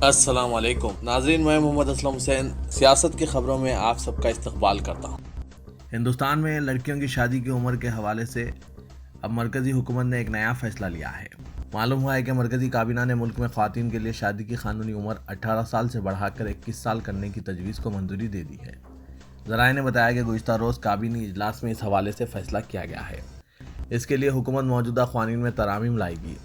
السلام علیکم ناظرین، میں محمد اسلم حسین سیاست کی خبروں میں آپ سب کا استقبال کرتا ہوں۔ ہندوستان میں لڑکیوں کی شادی کی عمر کے حوالے سے اب مرکزی حکومت نے ایک نیا فیصلہ لیا ہے۔ معلوم ہوا ہے کہ مرکزی کابینہ نے ملک میں خواتین کے لیے شادی کی قانونی عمر 18 سال سے بڑھا کر 21 سال کرنے کی تجویز کو منظوری دے دی ہے۔ ذرائع نے بتایا کہ گزشتہ روز کابینی اجلاس میں اس حوالے سے فیصلہ کیا گیا ہے۔ اس کے لیے حکومت موجودہ قوانین میں ترامیم لائے گی۔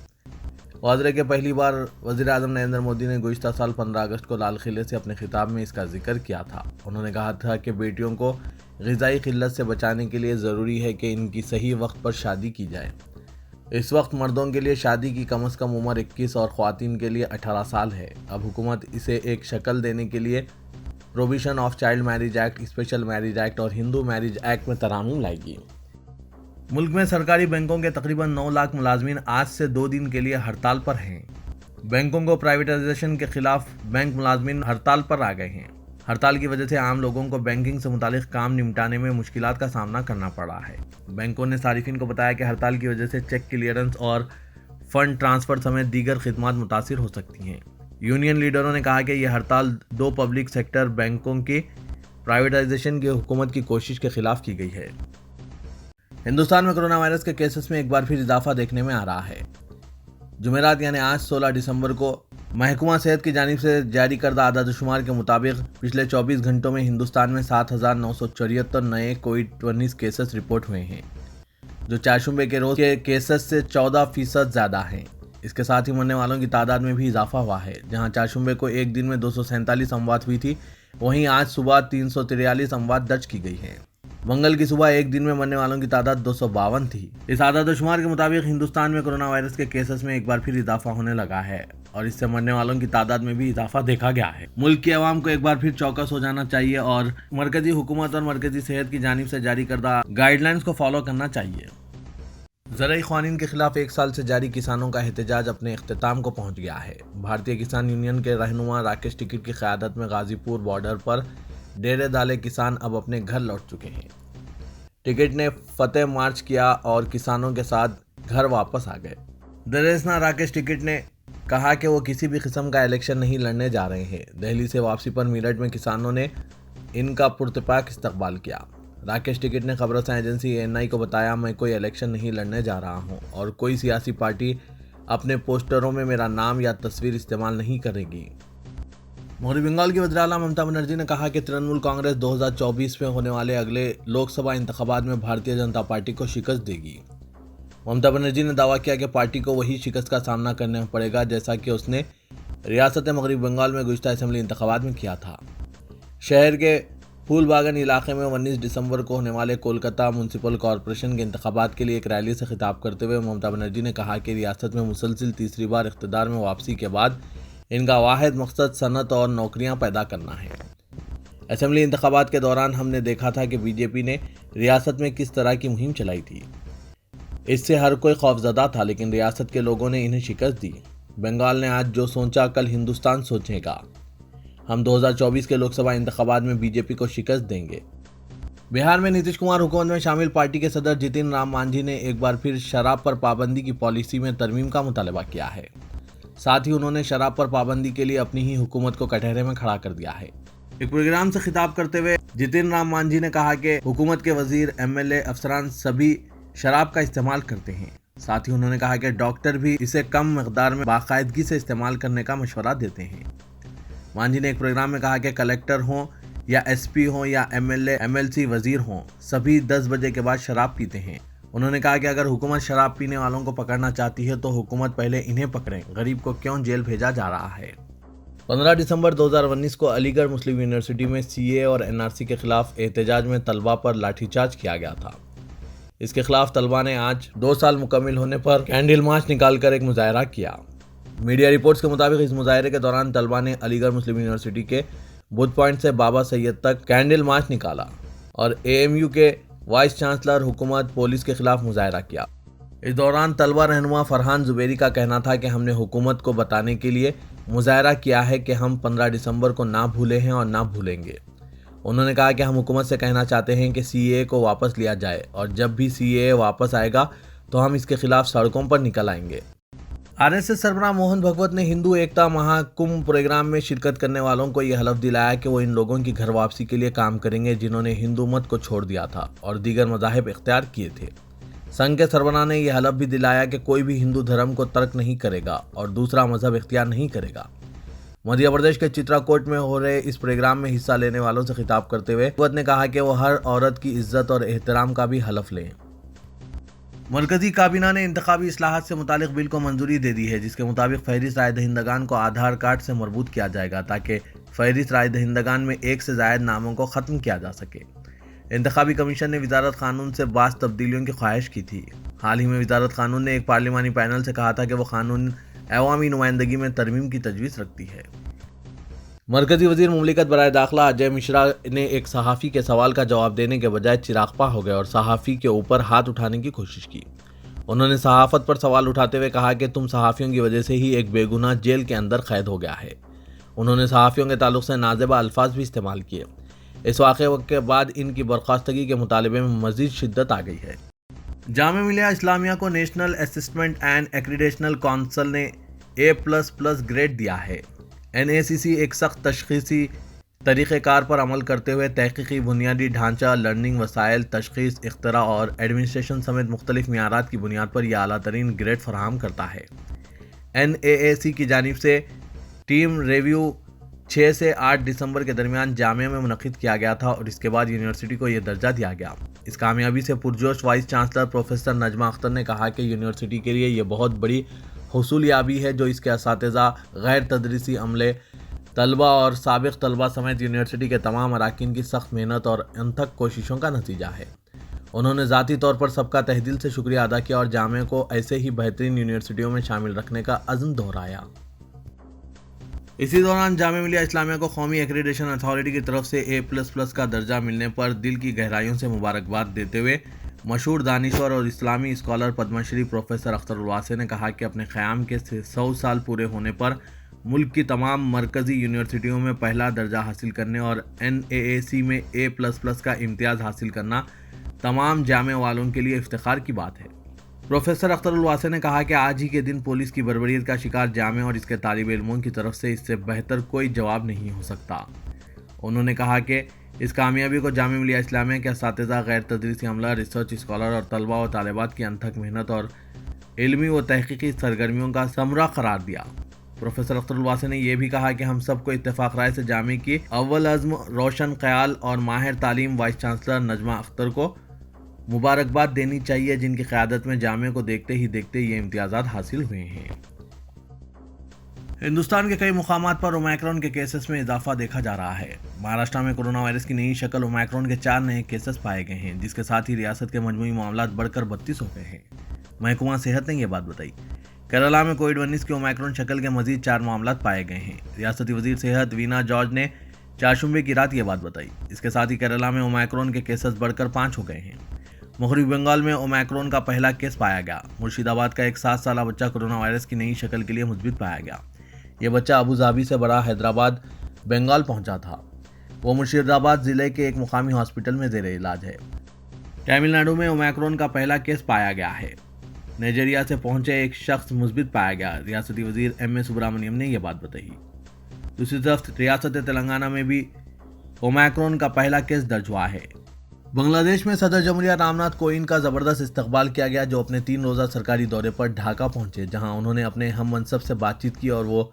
واضح ہے کہ پہلی بار وزیر اعظم نریندر مودی نے گزشتہ سال 15 اگست کو لال قلعے سے اپنے خطاب میں اس کا ذکر کیا تھا۔ انہوں نے کہا تھا کہ بیٹیوں کو غذائی قلت سے بچانے کے لیے ضروری ہے کہ ان کی صحیح وقت پر شادی کی جائے۔ اس وقت مردوں کے لیے شادی کی کم از کم عمر 21 اور خواتین کے لیے 18 سال ہے۔ اب حکومت اسے ایک شکل دینے کے لیے prohibition of child marriage act, special marriage act اور ہندو میرج ایکٹ میں ترامیم لائے گی۔ ملک میں سرکاری بینکوں کے تقریباً 9 لاکھ ملازمین آج سے 2 دن کے لیے ہڑتال پر ہیں۔ بینکوں کو پرائیویٹائزیشن کے خلاف بینک ملازمین ہڑتال پر آ گئے ہیں۔ ہڑتال کی وجہ سے عام لوگوں کو بینکنگ سے متعلق کام نمٹانے میں مشکلات کا سامنا کرنا پڑ رہا ہے۔ بینکوں نے صارفین کو بتایا کہ ہڑتال کی وجہ سے چیک کلیئرنس اور فنڈ ٹرانسفر سمیت دیگر خدمات متاثر ہو سکتی ہیں۔ یونین لیڈروں نے کہا کہ یہ ہڑتال 2 پبلک سیکٹر بینکوں کی پرائیویٹائزیشن کی حکومت کی کوشش کے خلاف کی گئی ہے۔ ہندوستان میں کرونا وائرس کے کیسز میں ایک بار پھر اضافہ دیکھنے میں آ رہا ہے۔ جمعرات یعنی آج 16 دسمبر کو محکمہ صحت کی جانب سے جاری کردہ اعداد و شمار کے مطابق پچھلے 24 گھنٹوں میں ہندوستان میں 7,974 نئے کووڈ-19 کیسز رپورٹ ہوئے ہیں، جو چہارشنبے کے روز کے کیسز سے 14% زیادہ ہیں۔ اس کے ساتھ ہی مرنے والوں کی تعداد میں بھی اضافہ ہوا ہے۔ جہاں چہارشنبے کو ایک دن میں 247 اموات ہوئی تھی، وہیں آج صبح 343 اموات درج کی گئی ہیں۔ منگل کی صبح ایک دن میں مرنے والوں کی تعداد 252 تھی۔ اس اعداد و شمار کے مطابق ہندوستان میں کرونا وائرس کے کیسز میں ایک بار پھر اضافہ ہونے لگا ہے اور اس سے مرنے والوں کی تعداد میں بھی اضافہ دیکھا گیا ہے۔ ملک کی عوام کو ایک بار پھر چوکس ہو جانا چاہیے اور مرکزی حکومت اور مرکزی صحت کی جانب سے جاری کردہ گائیڈ لائنز کو فالو کرنا چاہیے۔ زرعی قوانین کے خلاف 1 سال سے جاری کسانوں کا احتجاج اپنے اختتام کو پہنچ گیا ہے۔ بھارتیہ کسان یونین کے رہنما راکیش ٹکیٹ کی قیادت میں غازی پور بارڈر پر ڈیرے ڈالے کسان اب اپنے گھر لوٹ چکے ہیں۔ ٹکیٹ نے فتح مارچ کیا اور کسانوں کے ساتھ گھر واپس آ گئے۔ درسنا راکیش ٹکیٹ نے کہا کہ وہ کسی بھی قسم کا الیکشن نہیں لڑنے جا رہے ہیں۔ دہلی سے واپسی پر میرٹھ میں کسانوں نے ان کا پرتپاک استقبال کیا۔ راکیش ٹکیٹ نے خبررساں ایجنسی ANI کو بتایا، میں کوئی الیکشن نہیں لڑنے جا رہا ہوں اور کوئی سیاسی پارٹی اپنے پوسٹروں میں میرا نام یا تصویر استعمال نہیں کرے گی۔ مغربی بنگال کی وزیراعلیٰ ممتا بنرجی نے کہا کہ ترنمول کانگریس 2024 میں ہونے والے اگلے لوک سبھا انتخابات میں بھارتیہ جنتا پارٹی کو شکست دے گی۔ ممتا بنرجی نے دعویٰ کیا کہ پارٹی کو وہی شکست کا سامنا کرنا پڑے گا جیسا کہ اس نے ریاست مغربی بنگال میں گزشتہ اسمبلی انتخابات میں کیا تھا۔ شہر کے پھول باغن علاقے میں 19 دسمبر کو ہونے والے کولکتہ میونسپل کارپوریشن کے انتخابات کے لیے ایک ریلی سے خطاب کرتے ہوئے ممتا بنرجی نے کہا کہ ریاست میں مسلسل تیسری بار اقتدار میں واپسی کے بعد ان کا واحد مقصد صنعت اور نوکریاں پیدا کرنا ہے۔ اسمبلی انتخابات کے دوران ہم نے دیکھا تھا کہ BJP نے ریاست میں کس طرح کی مہم چلائی تھی۔ اس سے ہر کوئی خوفزدہ تھا، لیکن ریاست کے لوگوں نے انہیں شکست دی۔ بنگال نے آج جو سوچا کل ہندوستان سوچے گا۔ ہم 2024 کے لوک سبھا انتخابات میں BJP کو شکست دیں گے۔ بہار میں نتیش کمار حکومت میں شامل پارٹی کے صدر جتن رام مانجھی نے ایک بار پھر شراب پر پابندی کی پالیسی میں ترمیم کا مطالبہ کیا ہے۔ ساتھ ہی انہوں نے شراب پر پابندی کے لیے اپنی ہی حکومت کو کٹہرے میں کھڑا کر دیا ہے۔ ایک پروگرام سے خطاب کرتے ہوئے جتن رام مانجھی نے کہا کہ حکومت کے وزیر، MLA، افسران سبھی شراب کا استعمال کرتے ہیں۔ ساتھ ہی انہوں نے کہا کہ ڈاکٹر بھی اسے کم مقدار میں باقاعدگی سے استعمال کرنے کا مشورہ دیتے ہیں۔ مانجھی نے ایک پروگرام میں کہا کہ کلکٹر ہوں یا SP ہوں یا MLA، MLC، وزیر ہوں، سبھی 10 بجے کے بعد شراب پیتے ہیں۔ انہوں نے کہا کہ اگر حکومت شراب پینے والوں کو پکڑنا چاہتی ہے تو حکومت پہلے انہیں پکڑیں، غریب کو کیوں جیل بھیجا جا رہا ہے۔ 15 دسمبر 2019 کو علی گڑھ مسلم یونیورسٹی میں CAA اور NRC کے خلاف احتجاج میں طلباء پر لاٹھی چارج کیا گیا تھا۔ اس کے خلاف طلباء نے آج 2 سال مکمل ہونے پر کینڈل مارچ نکال کر ایک مظاہرہ کیا۔ میڈیا رپورٹس کے مطابق اس مظاہرے کے دوران طلباء نے علی گڑھ مسلم یونیورسٹی کے بدھ پوائنٹ سے بابا سید تک کینڈل مارچ نکالا اور AMU کے وائس چانسلر، حکومت، پولیس کے خلاف مظاہرہ کیا۔ اس دوران طلبہ رہنما فرحان زبیری کا کہنا تھا کہ ہم نے حکومت کو بتانے کے لیے مظاہرہ کیا ہے کہ ہم 15 دسمبر کو نہ بھولے ہیں اور نہ بھولیں گے۔ انہوں نے کہا کہ ہم حکومت سے کہنا چاہتے ہیں کہ CAA کو واپس لیا جائے اور جب بھی CAA واپس آئے گا تو ہم اس کے خلاف سڑکوں پر نکل آئیں گے۔ RSS سربراہ موہن بھگوت نے ہندو ایکتا مہاکمبھ پروگرام میں شرکت کرنے والوں کو یہ حلف دلایا کہ وہ ان لوگوں کی گھر واپسی کے لیے کام کریں گے جنہوں نے ہندو مت کو چھوڑ دیا تھا اور دیگر مذاہب اختیار کیے تھے۔ سنگھ کے سربراہ نے یہ حلف بھی دلایا کہ کوئی بھی ہندو دھرم کو ترک نہیں کرے گا اور دوسرا مذہب اختیار نہیں کرے گا۔ مدھیہ پردیش کے چتراکوٹ میں ہو رہے اس پروگرام میں حصہ لینے والوں سے خطاب کرتے ہوئے بھگوت نے کہا کہ وہ ہر عورت کی عزت اور احترام کا بھی حلف لیں۔ مرکزی کابینہ نے انتخابی اصلاحات سے متعلق بل کو منظوری دے دی ہے، جس کے مطابق فہرست رائے دہندگان کو آدھار کارڈ سے مربوط کیا جائے گا تاکہ فہرست رائے دہندگان میں ایک سے زائد ناموں کو ختم کیا جا سکے۔ انتخابی کمیشن نے وزارت قانون سے بعض تبدیلیوں کی خواہش کی تھی۔ حال ہی میں وزارت قانون نے ایک پارلیمانی پینل سے کہا تھا کہ وہ قانون عوامی نمائندگی میں ترمیم کی تجویز رکھتی ہے۔ مرکزی وزیر مملکت برائے داخلہ اجے مشرا نے ایک صحافی کے سوال کا جواب دینے کے بجائے چراغپا ہو گئے اور صحافی کے اوپر ہاتھ اٹھانے کی کوشش کی۔ انہوں نے صحافت پر سوال اٹھاتے ہوئے کہا کہ تم صحافیوں کی وجہ سے ہی ایک بے گناہ جیل کے اندر قید ہو گیا ہے۔ انہوں نے صحافیوں کے تعلق سے نازیبا الفاظ بھی استعمال کیے۔ اس واقعے کے بعد ان کی برخاستگی کے مطالبے میں مزید شدت آ گئی ہے۔ جامعہ ملیہ اسلامیہ کو نیشنل اسسمنٹ اینڈ ایکریڈیشنل کونسل نے A++ گریڈ دیا ہے۔ NACC ایک سخت تشخیصی طریقہ کار پر عمل کرتے ہوئے تحقیقی بنیادی ڈھانچہ، لرننگ وسائل، تشخیص، اختراع اور ایڈمنسٹریشن سمیت مختلف معیارات کی بنیاد پر یہ اعلیٰ ترین گریڈ فراہم کرتا ہے۔ NAAC کی جانب سے ٹیم ریویو 6 سے 8 دسمبر کے درمیان جامعہ میں منعقد کیا گیا تھا اور اس کے بعد یونیورسٹی کو یہ درجہ دیا گیا۔ اس کامیابی سے پرجوش vice chancellor professor Najma Akhtar نے کہا کہ یونیورسٹی کے لیے یہ بہت بڑی حصولیابی ہے جو اس کے اساتذہ، غیر تدریسی عملے، طلبہ اور سابق طلبہ سمیت یونیورسٹی کے تمام اراکین کی سخت محنت اور انتھک کوششوں کا نتیجہ ہے۔ انہوں نے ذاتی طور پر سب کا تہ دل سے شکریہ ادا کیا اور جامعہ کو ایسے ہی بہترین یونیورسٹیوں میں شامل رکھنے کا عزم دہرایا۔ اسی دوران جامعہ ملیہ اسلامیہ کو قومی ایکریڈیشن اتھارٹی کی طرف سے A++ کا درجہ ملنے پر دل کی گہرائیوں سے مبارکباد دیتے ہوئے مشہور دانشور اور اسلامی اسکالر پدم شری پروفیسر اختر الواسع نے کہا کہ اپنے قیام کے 100 سال پورے ہونے پر ملک کی تمام مرکزی یونیورسٹیوں میں پہلا درجہ حاصل کرنے اور NAAC میں A++ کا امتیاز حاصل کرنا تمام جامعہ والوں کے لیے افتخار کی بات ہے۔ پروفیسر اختر الواسع نے کہا کہ آج ہی کے دن پولیس کی بربریت کا شکار جامعہ اور اس کے طالب علموں کی طرف سے اس سے بہتر کوئی جواب نہیں ہو سکتا۔ انہوں نے کہا کہ اس کامیابی کو جامعہ ملیہ اسلامیہ کے اساتذہ، غیر تدریسی عملہ، ریسرچ اسکالر اور طلبہ و طالبات کی انتھک محنت اور علمی و تحقیقی سرگرمیوں کا ثمرہ قرار دیا۔ پروفیسر اختر الواسع نے یہ بھی کہا کہ ہم سب کو اتفاق رائے سے جامعہ کی اول عزم، روشن خیال اور ماہر تعلیم وائس چانسلر نجمہ اختر کو مبارکباد دینی چاہیے، جن کی قیادت میں جامعہ کو دیکھتے ہی دیکھتے یہ امتیازات حاصل ہوئے ہیں۔ ہندوستان کے کئی مقامات پر اومیکرون کے کیسز میں اضافہ دیکھا جا رہا ہے۔ مہاراشٹر میں کورونا وائرس کی نئی شکل اومیکرون کے 4 نئے کیسز پائے گئے ہیں، جس کے ساتھ ہی ریاست کے مجموعی معاملات بڑھ کر 32 ہو گئے ہیں۔ محکمہ صحت نے یہ بات بتائی۔ کیرالہ میں کووڈ-19 کی اومیکرون شکل کے مزید 4 معاملات پائے گئے ہیں۔ ریاستی وزیر صحت وینا جارج نے چہارشنبے کی رات یہ بات بتائی۔ اس کے ساتھ ہی کیرالہ میں اومیکرون کے کیسز بڑھ کر 5 ہو گئے ہیں۔ مغربی بنگال میں اومیکرون کا پہلا کیس پایا گیا۔ مرشید آباد کا ایک 7 سالہ بچہ کورونا وائرس کی نئی شکل کے لیے مثبت پایا گیا۔ یہ بچہ ابوظہبی سے بڑا حیدرآباد، بنگال پہنچا تھا۔ وہ مرشید آباد ضلع کے ایک مقامی ہاسپٹل میں زیر علاج ہے۔ تمل ناڈو میں اومیکرون کا پہلا کیس پایا گیا ہے۔ نائجیریا سے پہنچے ایک شخص مثبت پایا گیا۔ ریاستی وزیر M.A. سبرامنیم نے یہ بات بتائی۔ دوسری طرف ریاست تلنگانہ میں بھی اومیکرون کا پہلا کیس درج ہوا ہے۔ بنگلہ دیش میں صدر جمہوریہ رام ناتھ کووند کا زبردست استقبال کیا گیا، جو اپنے 3 روزہ سرکاری دورے پر ڈھاکہ پہنچے، جہاں انہوں نے اپنے ہم منصب سے بات چیت کی اور وہ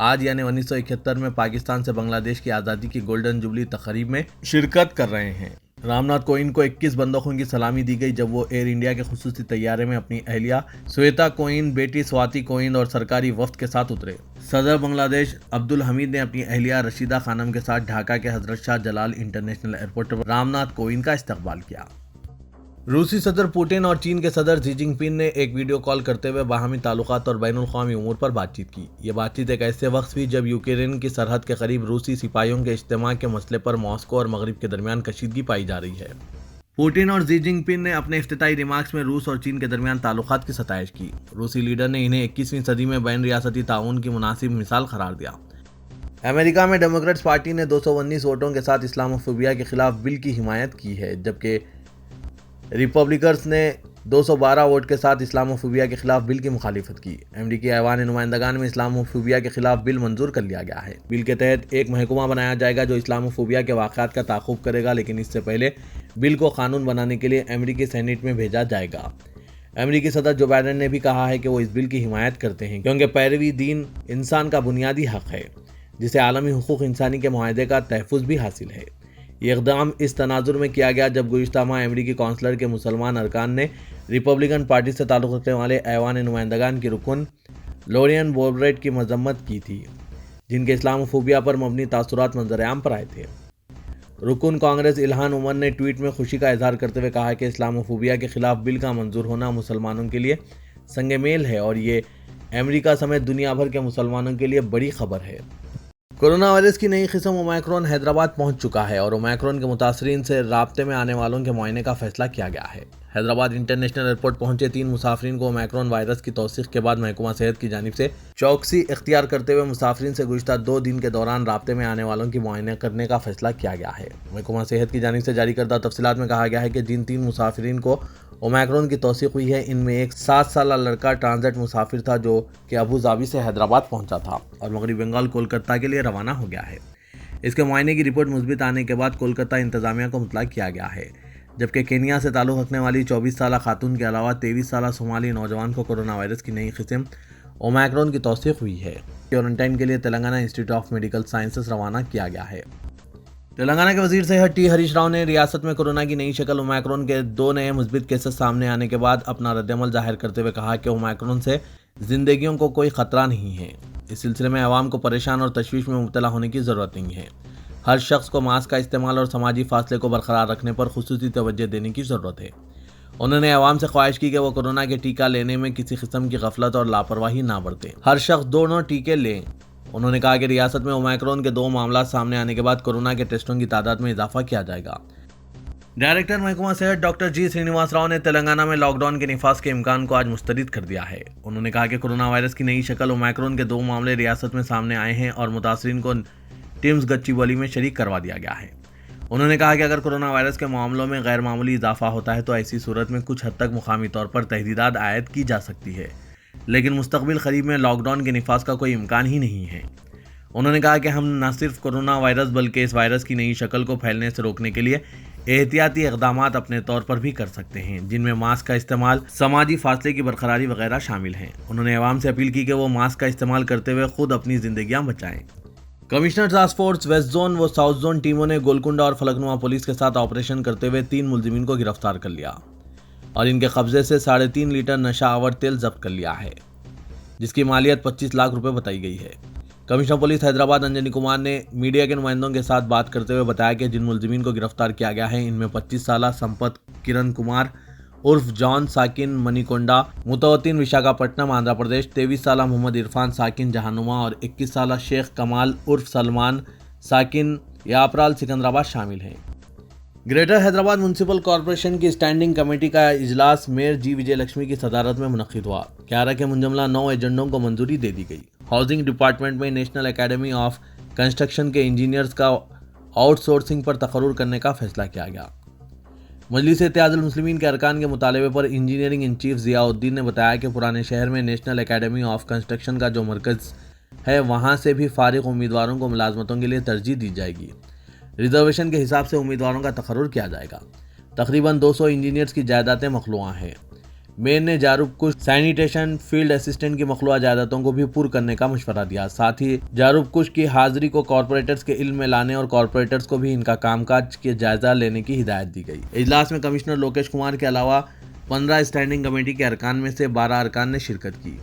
آج یعنی 1971 میں پاکستان سے بنگلہ دیش کی آزادی کی گولڈن جوبلی تقریب میں شرکت کر رہے ہیں۔ رام ناتھ کووند کو 21 بندوقوں کی سلامی دی گئی جب وہ ایئر انڈیا کے خصوصی طیارے میں اپنی اہلیہ سویتا کووند، بیٹی سواتی کووند اور سرکاری وفد کے ساتھ اترے۔ صدر بنگلہ دیش عبدالحمید نے اپنی اہلیہ رشیدہ خانم کے ساتھ ڈھاکہ کے حضرت شاہ جلال انٹرنیشنل ایئرپورٹ پر رام ناتھ کووند کا استقبال کیا۔ روسی صدر پوٹن اور چین کے صدر شی جن پنگ نے ایک ویڈیو کال کرتے ہوئے باہمی تعلقات اور بین الاقوامی امور پر بات چیت کی۔ یہ بات چیت ایک ایسے وقت ہوئی جب یوکرین کی سرحد کے قریب روسی سپاہیوں کے اجتماع کے مسئلے پر ماسکو اور مغرب کے درمیان کشیدگی پائی جا رہی ہے۔ پوٹن اور شی جن پنگ نے اپنے افتتاحی ریمارکس میں روس اور چین کے درمیان تعلقات کی ستائش کی۔ روسی لیڈر نے انہیں 21ویں صدی میں بین ریاستی تعاون کی مناسب مثال قرار دیا۔ امریکہ میں ڈیموکریٹس پارٹی نے 219 ووٹوں کے ساتھ اسلام فوبیا کے خلاف بل کی حمایت کی ہے، جبکہ ریپبلکنز نے 212 ووٹ کے ساتھ اسلاموفوبیا کے خلاف بل کی مخالفت کی۔ امریکی ایوان نمائندگان میں اسلاموفوبیا کے خلاف بل منظور کر لیا گیا ہے۔ بل کے تحت ایک محکمہ بنایا جائے گا جو اسلاموفوبیا کے واقعات کا تعاقب کرے گا، لیکن اس سے پہلے بل کو قانون بنانے کے لیے امریکی سینیٹ میں بھیجا جائے گا۔ امریکی صدر جو بائیڈن نے بھی کہا ہے کہ وہ اس بل کی حمایت کرتے ہیں کیونکہ پیروی دین انسان کا بنیادی حق ہے جسے عالمی حقوق انسانی کے معاہدے کا تحفظ بھی حاصل ہے۔ یہ اقدام اس تناظر میں کیا گیا جب گزشتہ ماہ امریکی کونسلر کے مسلمان ارکان نے ریپبلکن پارٹی سے تعلق رکھنے والے ایوان نمائندگان کی رکن لورین بوبریٹ کی مذمت کی تھی، جن کے اسلاموفوبیا پر مبنی تاثرات منظر عام پر آئے تھے۔ رکن کانگریس الہان عمر نے ٹویٹ میں خوشی کا اظہار کرتے ہوئے کہا کہ اسلاموفوبیا کے خلاف بل کا منظور ہونا مسلمانوں کے لیے سنگ میل ہے اور یہ امریکہ سمیت دنیا بھر کے مسلمانوں کے لیے بڑی خبر ہے۔ کورونا وائرس کی نئی قسم اومیکرون حیدرآباد پہنچ چکا ہے اور اومیکرون کے متاثرین سے رابطے میں آنے والوں کے معائنے کا فیصلہ کیا گیا ہے۔ حیدرآباد انٹرنیشنل ایئرپورٹ پہنچے 3 مسافرین کو اومیکرون وائرس کی توثیق کے بعد محکمہ صحت کی جانب سے چوکسی اختیار کرتے ہوئے مسافرین سے گزشتہ 2 دن کے دوران رابطے میں آنے والوں کی معائنہ کرنے کا فیصلہ کیا گیا ہے۔ محکمہ صحت کی جانب سے جاری کردہ تفصیلات میں کہا گیا ہے کہ جن 3 مسافرین کو اومیکرون کی توثیق ہوئی ہے، ان میں ایک 7 سالہ لڑکا ٹرانزٹ مسافر تھا جو کہ ابوظہبی سے حیدرآباد پہنچا تھا اور مغربی بنگال کولکتہ کے لیے روانہ ہو گیا ہے۔ اس کے معائنے کی رپورٹ مثبت آنے کے بعد کولکتہ انتظامیہ کو مطلع کیا گیا ہے، جبکہ کینیا سے تعلق رکھنے والی 24 سالہ خاتون کے علاوہ 23 سالہ صومالی نوجوان کو کورونا وائرس کی نئی قسم اومیکرون کی توثیق ہوئی ہے۔ کوارنٹائن کے لیے تلنگانہ انسٹی ٹیوٹ آف میڈیکل سائنسز روانہ کیا گیا ہے۔ تلنگانہ کے وزیر صحت ٹی ہریش راؤ نے ریاست میں کورونا کی نئی شکل اومیکرون کے 2 نئے مثبت کیسز سامنے آنے کے بعد اپنا رد عمل ظاہر کرتے ہوئے کہا کہ اومیکرون سے زندگیوں کو کوئی خطرہ نہیں ہے۔ اس سلسلے میں عوام کو پریشان اور تشویش میں مبتلا ہونے کی ضرورت نہیں ہے۔ ہر شخص کو ماسک کا استعمال اور سماجی فاصلے کو برقرار رکھنے پر خصوصی توجہ دینے کی ضرورت ہے۔ انہوں نے عوام سے خواہش کی کہ وہ کورونا کے ٹیکہ لینے میں کسی قسم کی غفلت اور لاپرواہی نہ برتیں۔ ہر شخص دونوں ٹیکے لیں۔ انہوں نے کہا کہ ریاست میں اومیکرون کے 2 معاملات سامنے آنے کے بعد کورونا کے ٹیسٹوں کی تعداد میں اضافہ کیا جائے گا۔ ڈائریکٹر محکمہ صحت ڈاکٹر جی سرینواس راؤ نے تلنگانہ میں لاک ڈاؤن کے نفاذ کے امکان کو آج مسترد کر دیا ہے۔ انہوں نے کہا کہ کورونا وائرس کی نئی شکل اومیکرون کے 2 معاملے ریاست میں سامنے آئے ہیں اور متاثرین کو ٹیمز گچی بولی میں شریک کروا دیا گیا ہے۔ انہوں نے کہا کہ اگر کورونا وائرس کے معاملوں میں غیر معمولی اضافہ ہوتا ہے تو ایسی صورت میں کچھ حد تک مقامی طور پر تحدیدات عائد کی جا سکتی ہے، لیکن مستقبل قریب میں لاک ڈاؤن کے نفاذ کا کوئی امکان ہی نہیں ہے۔ انہوں نے کہا کہ ہم نہ صرف کورونا وائرس بلکہ اس وائرس کی نئی شکل کو پھیلنے سے روکنے کے لیے احتیاطی اقدامات اپنے طور پر بھی کر سکتے ہیں، جن میں ماسک کا استعمال، سماجی فاصلے کی برقراری وغیرہ شامل ہیں۔ انہوں نے عوام سے اپیل کی کہ وہ ماسک کا استعمال کرتے ہوئے خود اپنی زندگیاں بچائیں۔ Commissioner task force west zone و ساؤتھ زون ٹیموں نے گولکنڈہ اور فلکنواں پولیس کے ساتھ آپریشن کرتے ہوئے 3 ملزمین کو گرفتار کر لیا اور ان کے قبضے سے 3.5 لیٹر نشہ آور تیل ضبط کر لیا ہے، جس کی مالیت 25 لاکھ روپے بتائی گئی ہے۔ کمشنر پولیس حیدرآباد انجنی کمار نے میڈیا کے نمائندوں کے ساتھ بات کرتے ہوئے بتایا کہ جن ملزمین کو گرفتار کیا گیا ہے ان میں 25 سالہ سمپت کرن کمار عرف جان ساکن منی کونڈا متوطن وشاکھاپٹنم آندھرا پردیش، 23 سالہ محمد عرفان ساکن جہانما اور 21 سالہ شیخ کمال عرف سلمان ساکن یاپرال سکندرآباد شامل ہیں۔ گریٹر حیدرآباد میونسپل کارپوریشن کی اسٹینڈنگ کمیٹی کا اجلاس میئر جی وجے لکشمی کی صدارت میں منعقد ہوا۔ 11 کے منجملہ 9 ایجنڈوں کو منظوری دے دی گئی۔ ہاؤسنگ ڈپارٹمنٹ میں نیشنل اکیڈمی آف کنسٹرکشن کے انجینئرز کا آؤٹ سورسنگ پر تقرر کرنے کا فیصلہ کیا گیا۔ مجلس اتحاد المسلمین کے ارکان کے مطالبے پر انجینئرنگ ان چیف ضیاء الدین نے بتایا کہ پرانے شہر میں نیشنل اکیڈمی آف کنسٹرکشن کا جو مرکز ہے وہاں سے بھی فارغ امیدواروں کو ملازمتوں کے لیے ترجیح دی جائے گی۔ ریزرویشن کے حساب سے امیدواروں کا تقرر کیا جائے گا۔ تقریباً 200 انجینئرز کی جائیدادیں مخلوعہ ہیں۔ میئر نے جاروب کش سینیٹیشن فیلڈ اسسٹنٹ کی مخلوعہ جائیدادوں کو بھی پر کرنے کا مشورہ دیا۔ ساتھ ہی جاروب کش کی حاضری کو کارپوریٹرز کے علم میں لانے اور کارپوریٹرز کو بھی ان کا کام کاج کے جائزہ لینے کی ہدایت دی گئی۔ اجلاس میں کمشنر لوکیش کمار کے علاوہ 15 اسٹینڈنگ کمیٹی کے ارکان میں سے 12 ارکان نے شرکت کی۔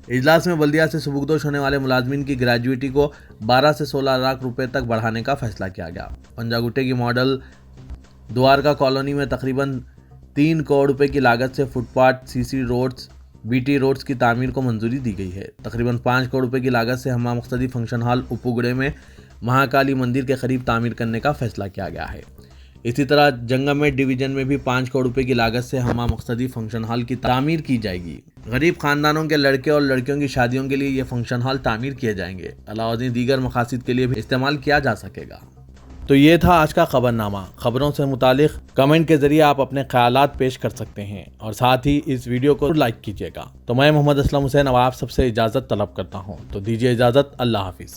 اجلاس میں بلدیہ سے سبکدوش ہونے والے ملازمین کی گریجویٹی کو 12 سے 16 لاکھ روپے تک بڑھانے کا فیصلہ کیا گیا۔ پنجاگٹے کی ماڈل دوارکا کالونی میں تقریباً 3 کروڑ روپے کی لاگت سے فٹ پاتھ، سی سی روڈز، بی ٹی روڈز کی تعمیر کو منظوری دی گئی ہے۔ تقریباً 5 کروڑ روپے کی لاگت سے ہمہ مقصدی فنکشن ہال اپوگڑے میں مہاکالی مندر کے قریب تعمیر کرنے کا فیصلہ کیا گیا ہے۔ اسی طرح جنگمیٹ ڈویژن میں بھی 5 کروڑ روپے کی لاگت سے ہمہ مقصدی فنکشن ہال کی تعمیر کی جائے گی۔ غریب خاندانوں کے لڑکے اور لڑکیوں کی شادیوں کے لیے یہ فنکشن ہال تعمیر کیے جائیں گے۔ علاوہ ازیں دیگر مقاصد کے لیے بھی استعمال کیا جا سکے گا۔ تو یہ تھا آج کا خبرنامہ۔ خبروں سے متعلق کمنٹ کے ذریعے آپ اپنے خیالات پیش کر سکتے ہیں اور ساتھ ہی اس ویڈیو کو لائک کیجیے گا۔ تو میں محمد اسلم حسین اب آپ سب سے اجازت طلب کرتا ہوں، تو دیجیے اجازت، اللہ حافظ۔